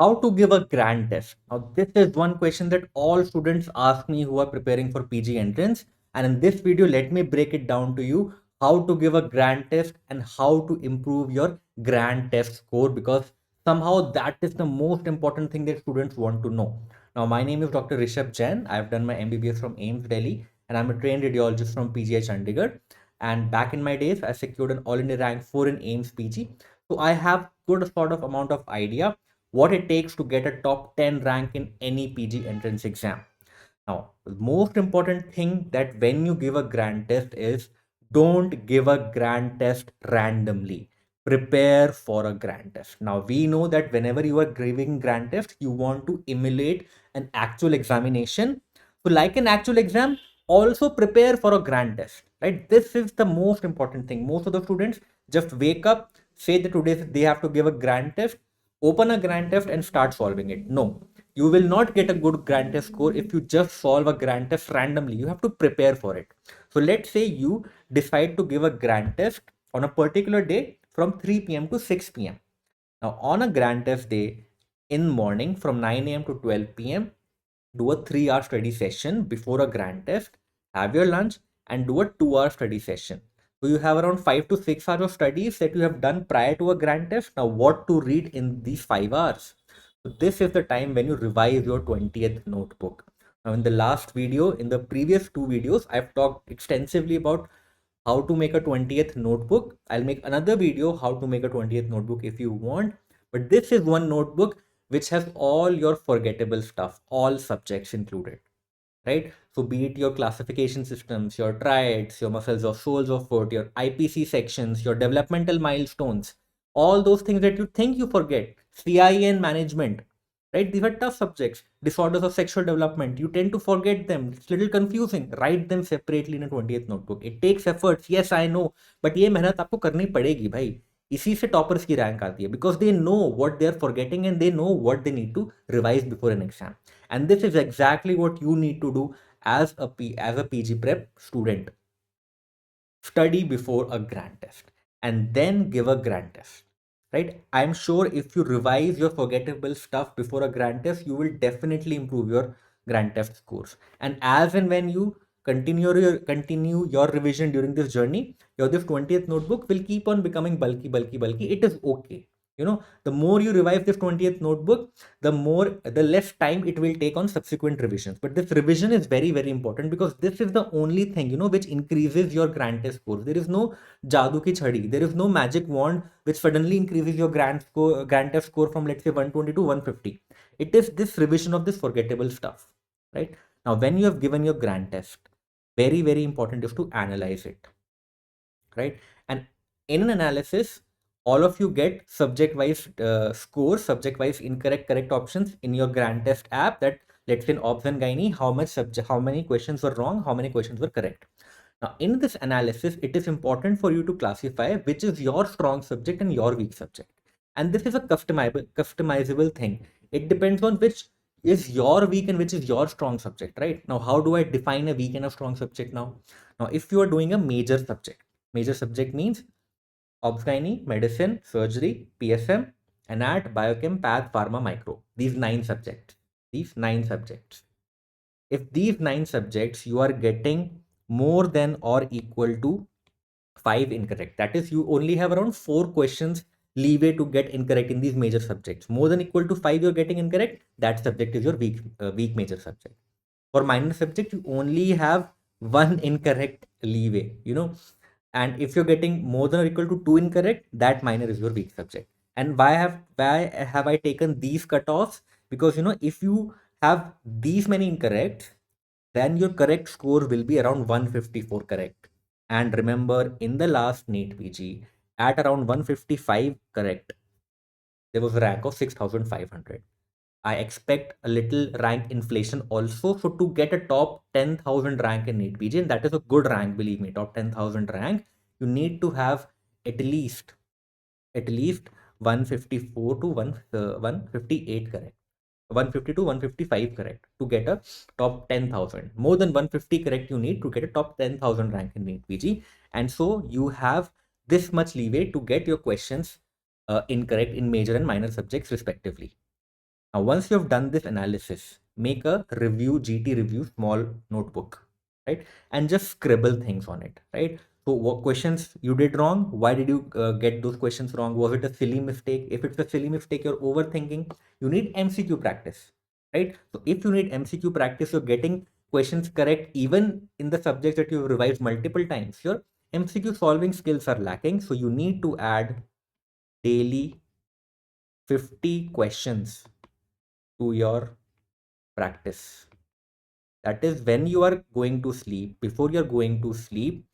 How to give a grand test? Now, this is one question that all students ask me who are preparing for PG entrance. And in this video, let me break it down to you how to give a grand test and how to improve your grand test score, because somehow that is the most important thing that students want to know. Now, my name is Dr. Rishabh Jain. I've done my MBBS from AIMS Delhi, and I'm a trained radiologist from PGI Chandigarh. And back in my days, I secured an All India rank 4 in AIMS PG. So I have good sort of amount of idea what it takes to get a top 10 rank in any PG entrance exam. Now, the most important thing that when you give a grand test is don't give a grand test randomly. Prepare for a grand test. Now, we know that whenever you are giving grand test, you want to emulate an actual examination. So, like an actual exam, also prepare for a grand test, right? This is the most important thing. Most of the students just wake up, say that today they have to give a grand test, open a grand test and start solving it. No, you will not get a good grand test score if you just solve a grand test randomly. You have to prepare for it. So let's say you decide to give a grand test on a particular day from 3 p.m. to 6 p.m. Now, on a grand test day in morning from 9 a.m. to 12 p.m., do a 3 hour study session before a grand test, have your lunch, and do a 2 hour study session. So you have around 5 to 6 hours of studies that you have done prior to a grand test. Now, what to read in these 5 hours? So this is the time when you revise your 20th notebook. Now, in the last video, in the previous two videos, I've talked extensively about how to make a 20th notebook. I'll make another video how to make a 20th notebook if you want. But this is one notebook which has all your forgettable stuff, all subjects included, right? So be it your classification systems, your triads, your muscles or soles of foot, your IPC sections, your developmental milestones, all those things that you think you forget, CIN management, right? These are tough subjects. Disorders of sexual development, you tend to forget them. It's a little confusing. Write them separately in a 20th notebook. It takes efforts. Yes, I know. But ये मेहनत आपको करनी पड़ेगी भाई. इसी से toppers की rank आती है, because they know what they are forgetting and they know what they need to revise before an exam. And this is exactly what you need to do as a PG prep student. Study before a grand test and then give a grand test, right? I'm sure if you revise your forgettable stuff before a grand test, you will definitely improve your grand test scores. And as and when you continue your revision during this journey, your this 20th notebook will keep on becoming bulky. It is okay. The more you revise this 20th notebook, the less time it will take on subsequent revisions. But this revision is very, very important, because this is the only thing, which increases your grand test score. There is no jadoo ki chhadi. There is no magic wand which suddenly increases your grand test score from, let's say, 120 to 150. It is this revision of this forgettable stuff, right? Now, when you have given your grand test, very, very important is to analyze it, right? And in an analysis, all of you get subject-wise scores, subject-wise incorrect, correct options in your grand test app. That, let's say in Obs and Gynae, how many questions were wrong, how many questions were correct. Now, in this analysis, it is important for you to classify which is your strong subject and your weak subject. And this is a customizable thing. It depends on which is your weak and which is your strong subject, right? Now, how do I define a weak and a strong subject now? Now, if you are doing a major subject means Obs Gynae, medicine, surgery, PSM, anat, biochem, path, pharma, micro. These nine subjects. If these 9 subjects you are getting more than or equal to 5 incorrect, that is, you only have around 4 questions leeway to get incorrect in these major subjects. More than equal to 5 you're getting incorrect, that subject is your weak major subject. For minor subject, you only have 1 incorrect leeway, and if you're getting more than or equal to 2 incorrect, that minor is your weak subject. And why have I taken these cutoffs? Because if you have these many incorrect, then your correct score will be around 154 correct. And remember, in the last NEET PG, at around 155 correct, there was a rank of 6,500. I expect a little rank inflation also. So to get a top 10,000 rank in NEET PG, and that is a good rank, believe me, top 10,000 rank, you need to have at least 154 to 158 correct. 150 to 155 correct to get a top 10,000. More than 150 correct you need to get a top 10,000 rank in NEET PG. And so you have this much leeway to get your questions incorrect in major and minor subjects respectively. Now, once you have done this analysis, make a review, GT review, small notebook, right? And just scribble things on it, right? So, what questions you did wrong? Why did you get those questions wrong? Was it a silly mistake? If it's a silly mistake, you're overthinking. You need MCQ practice, right? So, if you need MCQ practice, you're getting questions correct even in the subjects that you've revised multiple times. Your MCQ solving skills are lacking. So, you need to add daily 50 questions to your practice. That is, when you are going to sleep, before you're going to sleep,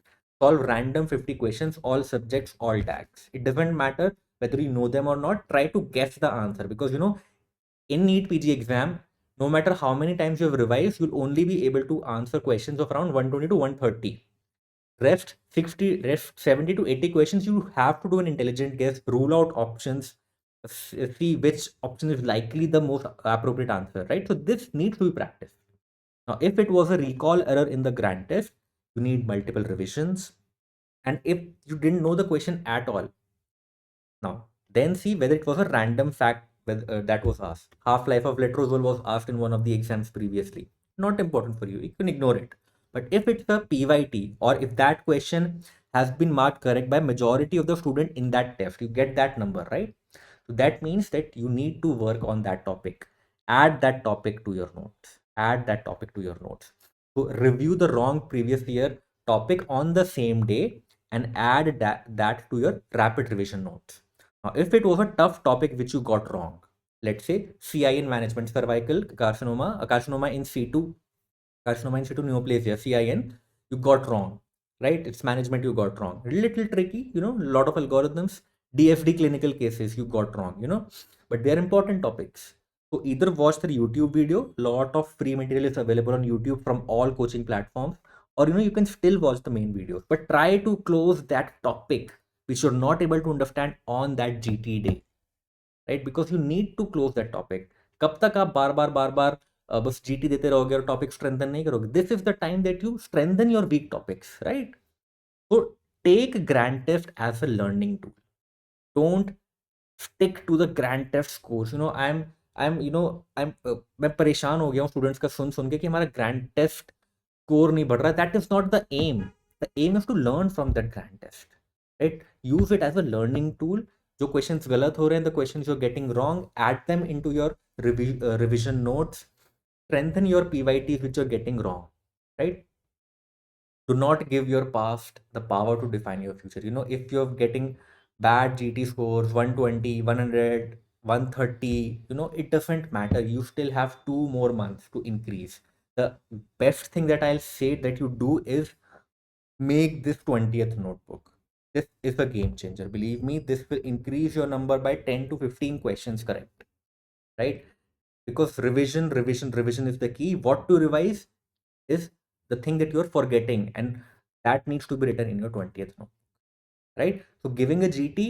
solve random 50 questions, all subjects, all tags. It doesn't matter whether you know them or not. Try to guess the answer, because in NEET PG exam, no matter how many times you have revised, you'll only be able to answer questions of around 120 to 130. Rest 70 to 80 questions, you have to do an intelligent guess, rule out options, see which option is likely the most appropriate answer, right? So this needs to be practiced. Now, if it was a recall error in the grand test, you need multiple revisions. And if you didn't know the question at all, now then see whether it was a random fact that was asked. Half-life of letrozole was asked in one of the exams previously. Not important for you. You can ignore it. But if it's a PYT, or if that question has been marked correct by majority of the student in that test, you get that number, right? So that means that you need to work on that topic. Add that topic to your notes. Add that topic to your notes. So review the wrong previous year topic on the same day and add that to your rapid revision notes. Now, if it was a tough topic which you got wrong, let's say CIN management, cervical carcinoma, a carcinoma in situ, carcinoma in situ neoplasia, CIN, you got wrong, right? It's management you got wrong. A little tricky, a lot of algorithms. DFD clinical cases you got wrong, but they're important topics. So either watch the YouTube video, lot of free material is available on YouTube from all coaching platforms, or you can still watch the main videos, but try to close that topic which you're not able to understand on that GT day, right? Because you need to close that topic. कब तक आप बार बार बस GT देते रहोगे और topic strengthen नहीं करोगे? This is the time that you strengthen your weak topics, right? So take grand test as a learning tool. Don't stick to the grand test scores. मैं परेशान हो गया हूँ स्टूडेंट्स का सुन के कि हमारा ग्रैंड टेस्ट स्कोर नहीं बढ़ रहा. That is not the aim. The aim is to learn from that grand test, right? Use it as a learning tool. जो क्वेश्चंस गलत हो रहे हैं, the questions you are getting wrong, add them into your revision notes. Strengthen your PYTs which you're getting wrong, right? Do not give your past the power to define your future. If you're getting bad GT scores, 120, 100, 130, it doesn't matter. You still have 2 more months to increase. The best thing that I'll say that you do is make this 20th notebook. This is a game changer. Believe me, this will increase your number by 10 to 15 questions correct, right? Because revision is the key. What to revise is the thing that you're forgetting, and that needs to be written in your 20th note, right? So giving a GT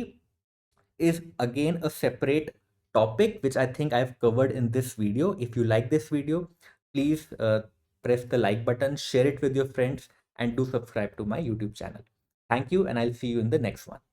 is again a separate topic which I think I've covered in this video. If you like this video, please press the like button, share it with your friends, and do subscribe to my YouTube channel. Thank you, and I'll see you in the next one.